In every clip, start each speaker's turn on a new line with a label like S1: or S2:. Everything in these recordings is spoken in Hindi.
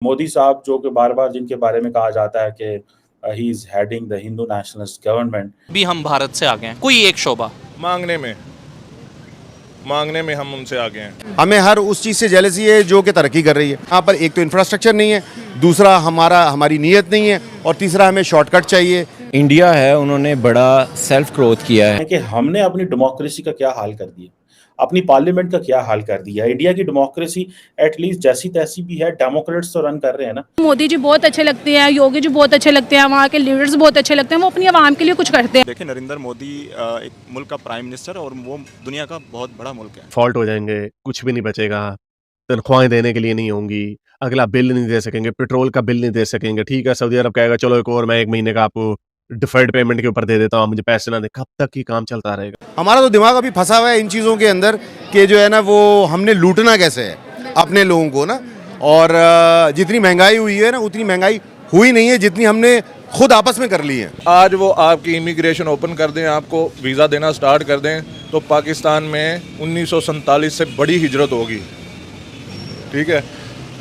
S1: मोदी साहब जो कि बार-बार जिनके बारे में कहा जाता है कि he is heading the Hindu nationalist government.
S2: भी हम भारत से आगे हैं, कोई एक शोबा
S3: मांगने में मांगने में हम उनसे आगे हैं।
S4: हमें हर उस चीज़ से जेलसी है जो कि तरक्की कर रही है। यहाँ पर एक तो इंफ्रास्ट्रक्चर नहीं है, दूसरा हमारी नीयत नहीं है, और तीसरा हमें शॉर्टकट चाहिए।
S5: इंडिया है, उन्होंने बड़ा सेल्फ ग्रोथ किया है
S1: कि हमने अपनी डेमोक्रेसी का क्या हाल कर दिया, अपनी पार्लियामेंट का क्या हाल कर दिया। इंडिया की डेमोक्रेसी एटलीस्ट जैसी तैसी भी है, डेमोक्रेट्स तो रन कर रहे हैं ना।
S6: मोदी जी बहुत अच्छे लगते हैं, योगी जी बहुत अच्छे लगते हैं, वहाँ के लीडर्स बहुत अच्छे लगते हैं, वो अपनी आवाम के लिए कुछ करते हैं।
S7: देखिए, नरेंद्र मोदी एक मुल्क का प्राइम मिनिस्टर और वो दुनिया का बहुत बड़ा मुल्क है।
S8: फॉल्ट हो जाएंगे, कुछ भी नहीं बचेगा, तनख्वाहें देने के लिए नहीं होंगी, अगला बिल नहीं दे सकेंगे, पेट्रोल का बिल नहीं दे सकेंगे। ठीक है, सऊदी अरब कहेगा चलो एक और मैं 1 महीने का आपको डिफर्ड पेमेंट के ऊपर दे देता हूँ, मुझे पैसे ना दे। कब तक ये काम चलता रहेगा?
S4: हमारा तो दिमाग अभी फंसा हुआ है इन चीज़ों के अंदर कि जो है ना वो हमने लूटना कैसे है अपने लोगों को ना। और जितनी महंगाई हुई है ना उतनी महंगाई हुई नहीं है जितनी हमने खुद आपस में कर ली है।
S3: आज वो आपकी इमिग्रेशन ओपन कर दें, आपको वीज़ा देना स्टार्ट कर दें, तो पाकिस्तान में 1947 से बड़ी हिजरत होगी। ठीक है,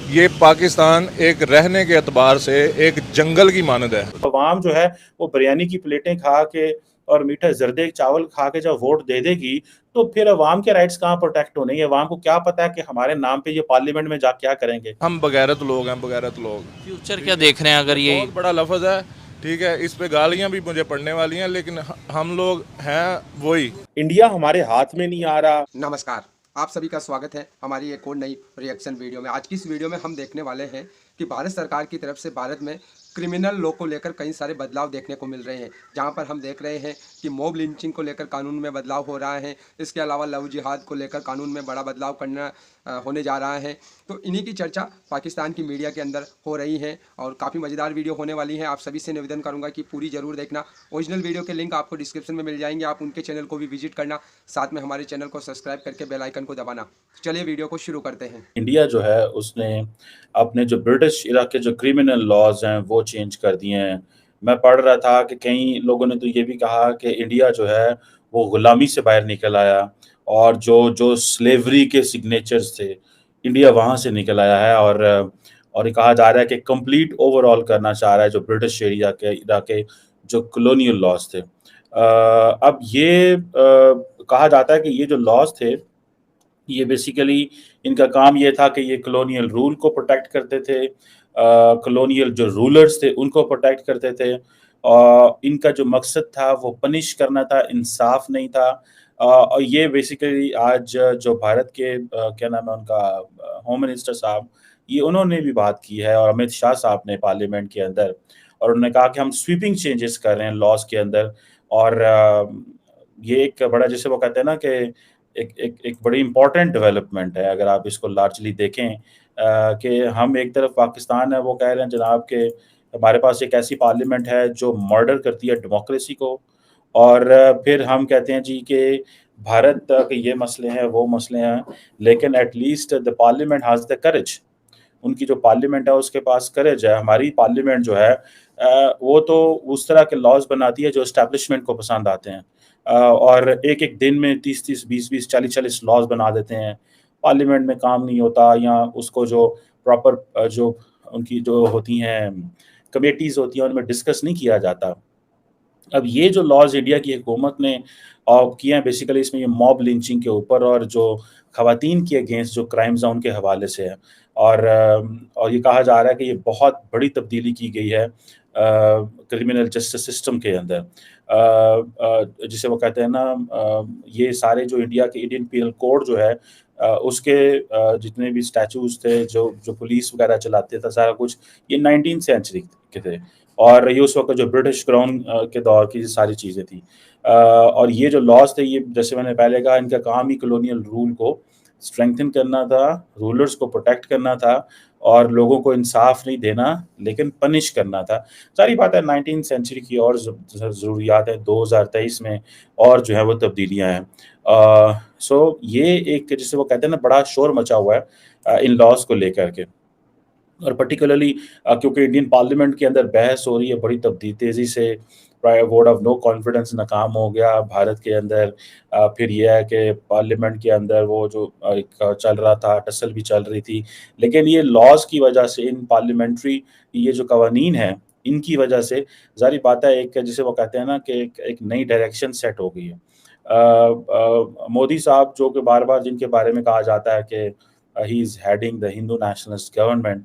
S3: ये पाकिस्तान एक रहने के एतबार से एक जंगल की मानद है।
S1: अवाम जो है वो बिरयानी की प्लेटें खा के और मीठा जर्दे चावल खा के जब वोट दे देगी, तो फिर अवाम के राइट्स कहाँ प्रोटेक्ट होने? अवाम को क्या पता है कि हमारे नाम पे ये पार्लियामेंट में जा क्या करेंगे?
S3: हम बगैरत लोग हैं, बगैरत लोग।
S2: फ्यूचर क्या देख रहे हैं अगर ये
S3: बहुत बड़ा लफ्ज़ है, ठीक है, इस पे गालियां भी मुझे पड़ने वाली हैं, लेकिन हम लोग हैं वही।
S1: इंडिया हमारे हाथ में नहीं आ रहा।
S9: नमस्कार, आप सभी का स्वागत है हमारी एक और नई रिएक्शन वीडियो में। आज की इस वीडियो में हम देखने वाले हैं कि भारत सरकार की तरफ से भारत में क्रिमिनल लॉ को लेकर कई सारे बदलाव देखने को मिल रहे हैं, जहां पर हम देख रहे हैं कि मॉब लिंचिंग को लेकर कानून में बदलाव हो रहा है। इसके अलावा लव जिहाद को लेकर कानून में बड़ा बदलाव करना होने जा रहा है। तो इन्हीं की चर्चा पाकिस्तान की मीडिया के अंदर हो रही है और काफ़ी मज़ेदार वीडियो होने वाली है। आप सभी से निवेदन करूंगा कि पूरी ज़रूर देखना। ओरिजिनल वीडियो के लिंक आपको डिस्क्रिप्शन में मिल जाएंगे, आप उनके चैनल को भी विजिट करना, साथ में हमारे चैनल को सब्सक्राइब करके बेल आइकन को दबाना। चलिए वीडियो को शुरू करते हैं।
S1: इंडिया जो है उसने अपने जो ब्रिटिश इरा के जो क्रिमिनल लॉज हैं वो चेंज कर दिए हैं। मैं पढ़ रहा था कि कई लोगों ने तो ये भी कहा कि इंडिया जो है वो गुलामी से बाहर निकल आया, और जो जो स्लेवरी के सिग्नेचर्स थे, इंडिया वहाँ से निकल आया है। और ये कहा जा रहा है कि कंप्लीट ओवरऑल करना चाह रहा है जो ब्रिटिश इरा के जो कॉलोनियल लॉज थे। अब ये कहा जाता है कि ये जो लॉज थे, ये बेसिकली इनका काम ये था कि ये कॉलोनियल रूल को प्रोटेक्ट करते थे, कॉलोनियल जो रूलर्स थे उनको प्रोटेक्ट करते थे। इनका जो मकसद था वो पनिश करना था, इंसाफ नहीं था। और ये बेसिकली आज जो भारत के क्या नाम है उनका होम मिनिस्टर साहब, ये उन्होंने भी बात की है, और अमित शाह साहब ने पार्लियामेंट के अंदर, और उन्होंने कहा कि हम स्वीपिंग चेंजेस कर रहे हैं लॉज के अंदर। और ये एक बड़ा, जैसे वो कहते हैं ना कि एक बड़ी इम्पोर्टेंट डेवलपमेंट है अगर आप इसको लार्जली देखें, कि हम एक तरफ पाकिस्तान है वो कह रहे हैं जनाब कि हमारे पास एक ऐसी पार्लियामेंट है जो मर्डर करती है डेमोक्रेसी को, और फिर हम कहते हैं जी कि भारत के ये मसले हैं वो मसले हैं, लेकिन at least the parliament has the courage. उनकी जो पार्लियामेंट है उसके पास करेज है। हमारी पार्लियामेंट जो है वो तो उस तरह के लॉज बनाती है जो एस्टेब्लिशमेंट को पसंद आते हैं, और एक-एक दिन में 30-30, 20-20, 40-40 लॉज बना देते हैं। पार्लियामेंट में काम नहीं होता, या उसको जो प्रॉपर जो उनकी जो होती हैं कमेटीज़ होती हैं उनमें डिस्कस नहीं किया जाता। अब ये जो लॉज इंडिया की हुकूमत ने किए हैं, बेसिकली इसमें ये मॉब लिंचिंग के ऊपर और जो खवातीन के अगेंस्ट जो क्राइम्स हैं उनके हवाले से है। और ये कहा जा रहा है कि ये बहुत बड़ी तब्दीली की गई है क्रिमिनल जस्टिस सिस्टम के अंदर। जिसे वो कहते हैं ना, ये सारे जो इंडिया के इंडियन पीनल कोड जो है, उसके जितने भी स्टैचूज़ थे, जो जो पुलिस वगैरह चलाते थे, सारा कुछ ये 19th सेंचुरी के थे, और ये उस वक़्त जो ब्रिटिश क्राउन के दौर की सारी चीज़ें थी। और ये जो लॉज़ थे, ये जैसे मैंने पहले कहा, इनका काम ही कॉलोनियल रूल को स्ट्रेंथन करना था, रूलर्स को प्रोटेक्ट करना था, और लोगों को इंसाफ नहीं देना लेकिन पनिश करना था। ज़ाहिर बात है 19th सेंचुरी की और ज़रूरियात है 2023 में, और जो है वो तब्दीलियाँ हैं। सो ये एक, जिसे वो कहते हैं ना, बड़ा शोर मचा हुआ है इन लॉज़ को लेकर के। और पर्टिकुलरली क्योंकि इंडियन पार्लियामेंट के अंदर बहस हो रही है बड़ी तेज़ी से, वोट ऑफ नो कॉन्फिडेंस नाकाम हो गया भारत के अंदर। फिर ये है कि पार्लियामेंट के अंदर वो जो एक चल रहा था, टसल भी चल रही थी। लेकिन ये लॉज़ की वजह से, इन पार्लियामेंट्री ये जो कवानीन हैं, इनकी वजह से ज़ाहिर बात है, एक जिसे वो कहते हैं ना कि एक नई डायरेक्शन सेट हो गई है। मोदी साहब जो कि बार-बार जिनके बारे में कहा जाता है कि he is heading the Hindu nationalist government,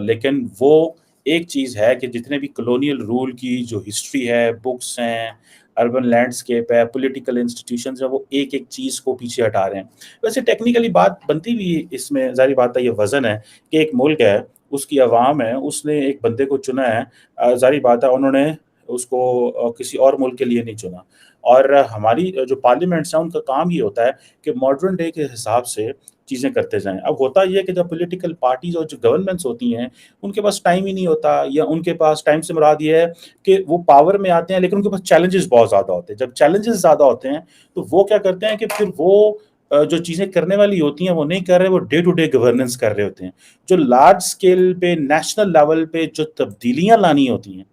S1: लेकिन वो एक चीज़ है कि जितने भी कॉलोनियल रूल की जो हिस्ट्री है, बुक्स हैं, अर्बन लैंडस्केप है, पॉलिटिकल इंस्टीट्यूशंस हैं, वो एक-एक चीज़ को पीछे हटा रहे हैं। वैसे टेक्निकली बात बनती भी इसमें ज़ाहिर बात है, ये वज़न है कि एक मुल्क है, उसकी अवाम है, उसने एक बंदे को चुना है, ज़ाहिर बात है उन्होंने उसको किसी और मुल्क के लिए नहीं चुना। और हमारी जो पार्लियामेंट्स हैं, उनका काम ये होता है कि मॉडर्न डे के हिसाब से चीज़ें करते जाएँ। अब होता ये है कि जब पॉलिटिकल पार्टीज़ और जो गवर्नमेंट्स होती हैं, उनके पास टाइम ही नहीं होता, या उनके पास टाइम से मुराद ये है कि वो पावर में आते हैं, लेकिन उनके पास चैलेंजेस बहुत ज़्यादा होते हैं। जब चैलेंजेस ज़्यादा होते हैं, तो वो क्या करते हैं कि फिर वो जो चीज़ें करने वाली होती हैं, वो नहीं कर रहे, वो डे टू डे गवर्नेंस कर रहे होते हैं। जो लार्ज स्केल पे, नेशनल लेवल पे जो तब्दीलियाँ लानी होती हैं,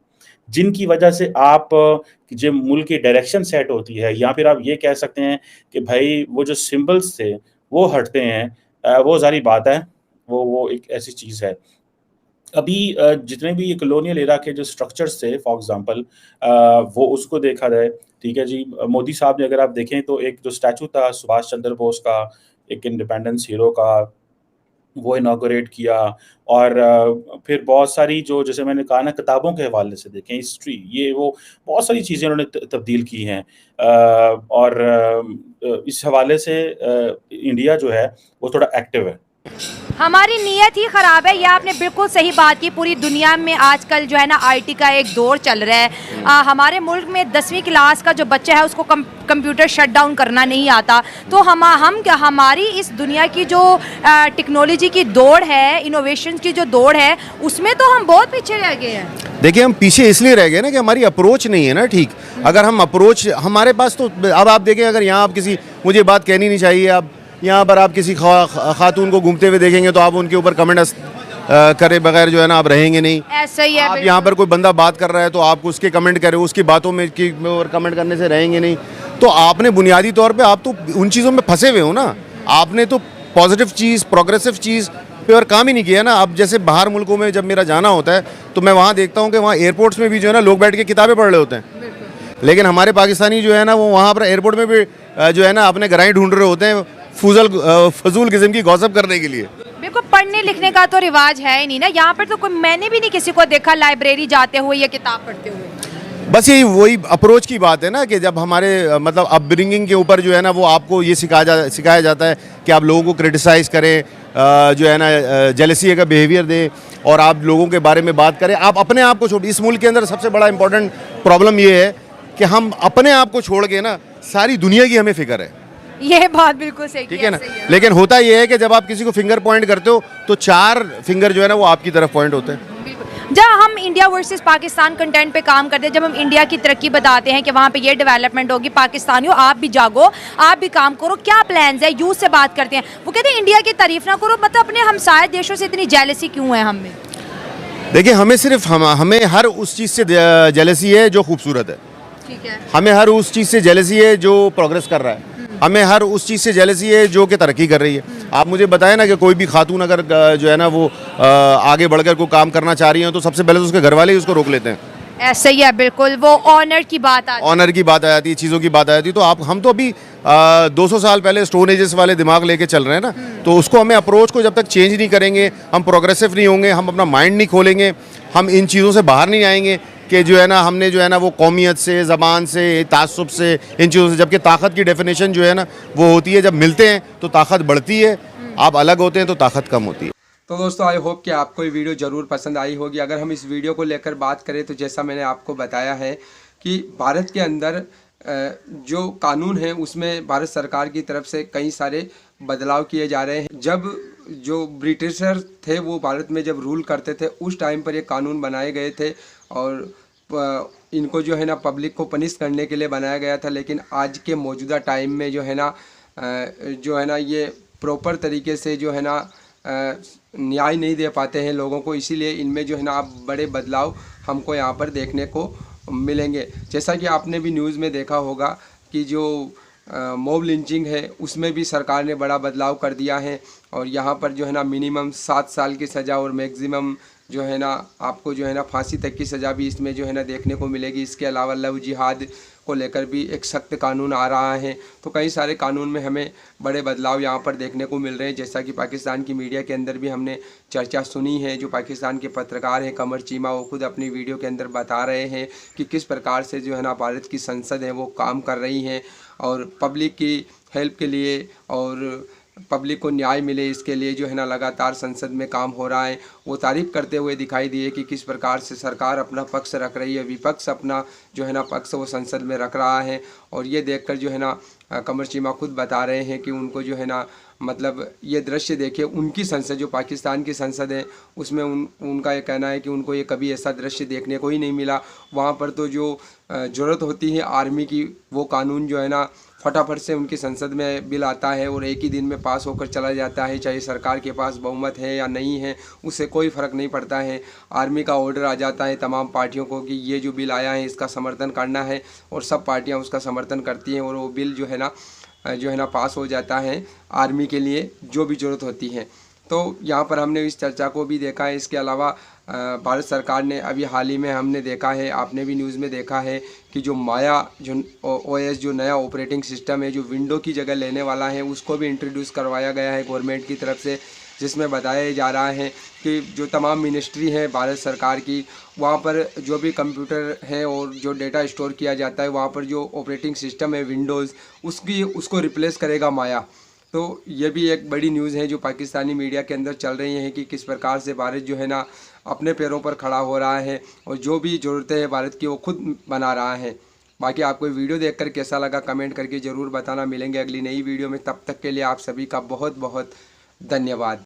S1: जिनकी वजह से आप जो मुल्क की डायरेक्शन सेट होती है, या फिर आप ये कह सकते हैं कि भाई वो जो सिंबल्स थे, वो हटते हैं, वो ज़ाहिर बात है, वो एक ऐसी चीज़ है। अभी जितने भी ये कॉलोनियल एरा के जो स्ट्रक्चर्स थे, फॉर एग्ज़ाम्पल वो उसको देखा जाए, ठीक है जी। मोदी साहब ने अगर आप देखें तो एक जो स्टैचू था सुभाष चंद्र बोस का, एक इंडिपेंडेंस हीरो का, वो इनॉग्रेट किया। और फिर बहुत सारी जो, जैसे मैंने कहा ना, किताबों के हवाले से देखें, हिस्ट्री, ये वो बहुत सारी चीज़ें उन्होंने तब्दील की हैं। और इस हवाले से इंडिया जो है वो थोड़ा एक्टिव है।
S10: हमारी नीयत ही ख़राब है, ये आपने बिल्कुल सही बात की। पूरी दुनिया में आजकल जो है ना आईटी का एक दौर चल रहा है। हमारे मुल्क में 10वीं क्लास का जो बच्चा है उसको कंप्यूटर शट डाउन करना नहीं आता। तो हमारी इस दुनिया की जो टेक्नोलॉजी की दौड़ है, इनोवेशन की जो दौड़ है, उसमें तो हम बहुत पीछे रह गए हैं।
S4: देखिए, हम पीछे इसलिए रह गए ना कि हमारी अप्रोच नहीं है ना ठीक। अगर हम अप्रोच हमारे पास, तो अब आप देखें, अगर यहाँ आप किसी, मुझे बात कहनी नहीं चाहिए, आप यहाँ पर आप किसी खातून को घूमते हुए देखेंगे तो आप उनके ऊपर कमेंट करे बगैर जो है ना आप रहेंगे नहीं।
S10: ऐसा ही है।
S4: आप यहाँ पर कोई बंदा बात कर रहा है तो आप उसके कमेंट करें, उसकी बातों में और कमेंट करने से रहेंगे नहीं। तो आपने बुनियादी तौर पे, आप तो उन चीज़ों में फंसे हुए हो ना। आपने तो पॉजिटिव चीज़, प्रोग्रेसिव चीज़ पे और काम ही नहीं किया ना। अब जैसे बाहर मुल्कों में जब मेरा जाना होता है तो मैं वहाँ देखता हूँ कि वहाँ एयरपोर्ट्स में भी जो है ना लोग बैठ के किताबें पढ़ रहे होते हैं, लेकिन हमारे पाकिस्तानी जो है ना वो वहाँ पर एयरपोर्ट में भी जो है ना अपने गराएं ढूंढ रहे होते हैं फजूल किस्म की गॉसिप करने के लिए।
S10: बिल्कुल, पढ़ने लिखने का तो रिवाज है ही नहीं ना यहाँ पर। तो कोई, मैंने भी नहीं किसी को देखा लाइब्रेरी जाते हुए या किताब पढ़ते हुए।
S4: बस यही वही अप्रोच की बात है ना कि जब हमारे मतलब अपब्रिंगिंग के ऊपर जो है ना वो आपको ये सिखाया जाता है कि आप लोगों को क्रिटिसाइज़ करें, जो है ना जेलसी का बिहेवियर दें, और आप लोगों के बारे में बात करें। आप अपने आप को छोड़, इस मुल्क के अंदर सबसे बड़ा इंपॉर्टेंट प्रॉब्लम ये है कि हम अपने आप को छोड़ के ना सारी दुनिया की हमें फिक्र है।
S10: ये बात बिल्कुल सही,
S4: ठीक है ना। लेकिन होता ये है कि जब आप किसी को फिंगर पॉइंट करते हो तो 4 फिंगर जो है ना वो आपकी तरफ पॉइंट होते हैं।
S10: जब हम इंडिया वर्सेस पाकिस्तान कंटेंट पे काम करते हैं, जब हम इंडिया की तरक्की बताते हैं कि वहाँ पे ये डेवलपमेंट होगी, पाकिस्तानियों आप भी जागो, आप भी काम करो, क्या प्लान्स है, यूथ से बात करते हैं, वो कहते हैं इंडिया की तारीफ ना करो, मतलब अपने हमसाये देशों से इतनी जेलसी क्यों है हमें?
S4: देखिए, हमें सिर्फ हमें हर उस चीज़ से जेलसी है जो खूबसूरत है।
S10: ठीक है।
S4: हमें हर उस चीज़ से जेलसी है जो प्रोग्रेस कर रहा है। हमें हर उस चीज़ से जेलसी है जो कि तरक्की कर रही है। आप मुझे बताएं ना कि कोई भी खातून अगर जो है ना वो आगे बढ़कर कोई काम करना चाह रही है तो सबसे पहले तो उसके घर वाले ही उसको रोक लेते हैं।
S10: ऐसा ही है, बिल्कुल। वो ऑनर की बात आ
S4: जाती है, चीज़ों की बात आ जाती है। तो हम तो अभी 200 साल पहले स्टोन एजेस वाले दिमाग लेके चल रहे हैं ना। तो उसको हमें अप्रोच को जब तक चेंज नहीं करेंगे, हम प्रोग्रेसिव नहीं होंगे, हम अपना माइंड नहीं खोलेंगे, हम इन चीज़ों से बाहर नहीं आएंगे कि जो है ना हमने जो है ना वो कौमियत से, ज़बान से, तासुब से, इन चीज़ों से। जबकि ताकत की डेफिनेशन जो है ना वो होती है जब मिलते हैं तो ताकत बढ़ती है, आप अलग होते हैं तो ताकत कम होती है।
S9: तो दोस्तों, आई होप कि आपको ये वीडियो ज़रूर पसंद आई होगी। अगर हम इस वीडियो को लेकर बात करें तो जैसा मैंने आपको बताया है कि भारत के अंदर जो कानून है उसमें भारत सरकार की तरफ से कई सारे बदलाव किए जा रहे हैं। जब जो ब्रिटिशर थे वो भारत में जब रूल करते थे उस टाइम पर ये कानून बनाए गए थे और इनको जो है ना पब्लिक को पनिश करने के लिए बनाया गया था। लेकिन आज के मौजूदा टाइम में जो है ना ये प्रॉपर तरीके से जो है ना न्याय नहीं दे पाते हैं लोगों को। इसीलिए इनमें जो है ना अब बड़े बदलाव हमको यहाँ पर देखने को मिलेंगे। जैसा कि आपने भी न्यूज़ में देखा होगा कि जो मॉब लिंचिंग है उसमें भी सरकार ने बड़ा बदलाव कर दिया है और यहाँ पर जो है ना मिनिमम 7 साल की सज़ा और मैक्सिमम जो है ना आपको जो है ना फांसी तक की सज़ा भी इसमें जो है ना देखने को मिलेगी। इसके अलावा लव जिहाद को लेकर भी एक सख्त कानून आ रहा है। तो कई सारे कानून में हमें बड़े बदलाव यहाँ पर देखने को मिल रहे हैं। जैसा कि पाकिस्तान की मीडिया के अंदर भी हमने चर्चा सुनी है। जो पाकिस्तान के पत्रकार हैं कमर चीमा, वो खुद अपनी वीडियो के अंदर बता रहे हैं कि किस प्रकार से जो है ना भारत की संसद है वो काम कर रही हैं और पब्लिक की हेल्प के लिए और पब्लिक को न्याय मिले इसके लिए जो है ना लगातार संसद में काम हो रहा है। वो तारीफ़ करते हुए दिखाई दिए कि किस प्रकार से सरकार अपना पक्ष रख रही है, विपक्ष अपना जो है ना पक्ष वो संसद में रख रहा है। और ये देखकर जो है ना कमर चीमा खुद बता रहे हैं कि उनको जो है ना मतलब ये दृश्य देखे उनकी संसद जो पाकिस्तान की संसद है उसमें उनका ये कहना है कि उनको ये कभी ऐसा दृश्य देखने को ही नहीं मिला। वहाँ पर तो जो ज़रूरत होती है आर्मी की वो कानून जो है ना फटाफट से उनकी संसद में बिल आता है और एक ही दिन में पास होकर चला जाता है। चाहे सरकार के पास बहुमत है या नहीं है उससे कोई फ़र्क नहीं पड़ता है। आर्मी का ऑर्डर आ जाता है तमाम पार्टियों को कि ये जो बिल आया है इसका समर्थन करना है और सब पार्टियां उसका समर्थन करती हैं और वो बिल जो है ना पास हो जाता है आर्मी के लिए जो भी ज़रूरत होती है। तो यहाँ पर हमने इस चर्चा को भी देखा है। इसके अलावा भारत सरकार ने अभी हाल ही में हमने देखा है, आपने भी न्यूज़ में देखा है कि जो माया जो OS जो नया ऑपरेटिंग सिस्टम है जो विंडो की जगह लेने वाला है उसको भी इंट्रोड्यूस करवाया गया है गवर्नमेंट की तरफ से, जिसमें बताया जा रहा है कि जो तमाम मिनिस्ट्री है भारत सरकार की वहाँ पर जो भी कंप्यूटर है और जो डेटा स्टोर किया जाता है वहाँ पर जो ऑपरेटिंग सिस्टम है विंडोज़ उसको रिप्लेस करेगा माया। तो ये भी एक बड़ी न्यूज़ है जो पाकिस्तानी मीडिया के अंदर चल रही है कि किस प्रकार से भारत जो है ना अपने पैरों पर खड़ा हो रहा है और जो भी ज़रूरतें हैं भारत की वो खुद बना रहा है। बाकी आपको वीडियो देखकर कैसा लगा कमेंट करके ज़रूर बताना। मिलेंगे अगली नई वीडियो में, तब तक के लिए आप सभी का बहुत बहुत धन्यवाद।